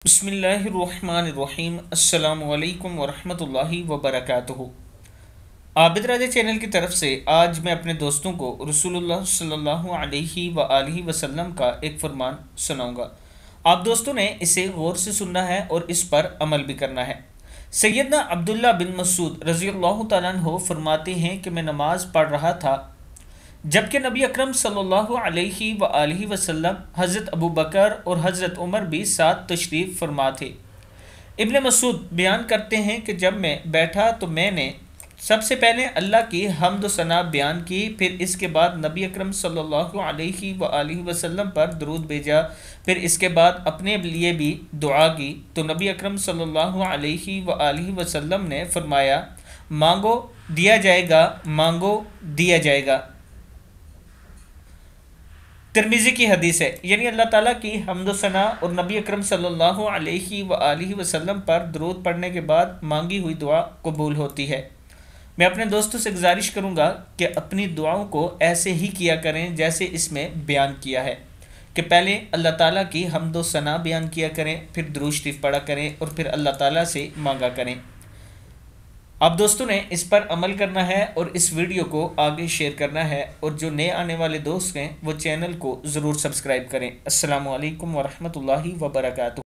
بسم اللہ الرحمن الرحیم۔ السلام علیکم ورحمۃ اللہ وبرکاتہ۔ عابد راجہ چینل کی طرف سے آج میں اپنے دوستوں کو رسول اللہ صلی اللہ علیہ وآلہ وسلم کا ایک فرمان سناؤں گا۔ آپ دوستوں نے اسے غور سے سننا ہے اور اس پر عمل بھی کرنا ہے۔ سیدنا عبداللہ بن مسعود رضی اللہ تعالیٰ عنہ فرماتے ہیں کہ میں نماز پڑھ رہا تھا جبکہ نبی اکرم صلی اللہ علیہ وآلہ وسلم، حضرت ابو بکر اور حضرت عمر بھی ساتھ تشریف فرما تھے۔ ابن مسعود بیان کرتے ہیں کہ جب میں بیٹھا تو میں نے سب سے پہلے اللہ کی حمد و ثنا بیان کی، پھر اس کے بعد نبی اکرم صلی اللہ علیہ وآلہ وسلم پر درود بھیجا، پھر اس کے بعد اپنے لیے بھی دعا کی تو نبی اکرم صلی اللہ علیہ وآلہ وسلم نے فرمایا، مانگو دیا جائے گا، مانگو دیا جائے گا۔ ترمذی کی حدیث ہے، یعنی اللہ تعالیٰ کی حمد و ثنا اور نبی اکرم صلی اللہ علیہ وآلہ وسلم پر درود پڑھنے کے بعد مانگی ہوئی دعا قبول ہوتی ہے۔ میں اپنے دوستوں سے گزارش کروں گا کہ اپنی دعاؤں کو ایسے ہی کیا کریں جیسے اس میں بیان کیا ہے، کہ پہلے اللہ تعالیٰ کی حمد و ثنا بیان کیا کریں، پھر درود شریف پڑھا کریں اور پھر اللہ تعالیٰ سے مانگا کریں۔ آپ دوستوں نے اس پر عمل کرنا ہے اور اس ویڈیو کو آگے شیئر کرنا ہے، اور جو نئے آنے والے دوست ہیں وہ چینل کو ضرور سبسکرائب کریں۔ السلام علیکم ورحمۃ اللہ وبرکاتہ۔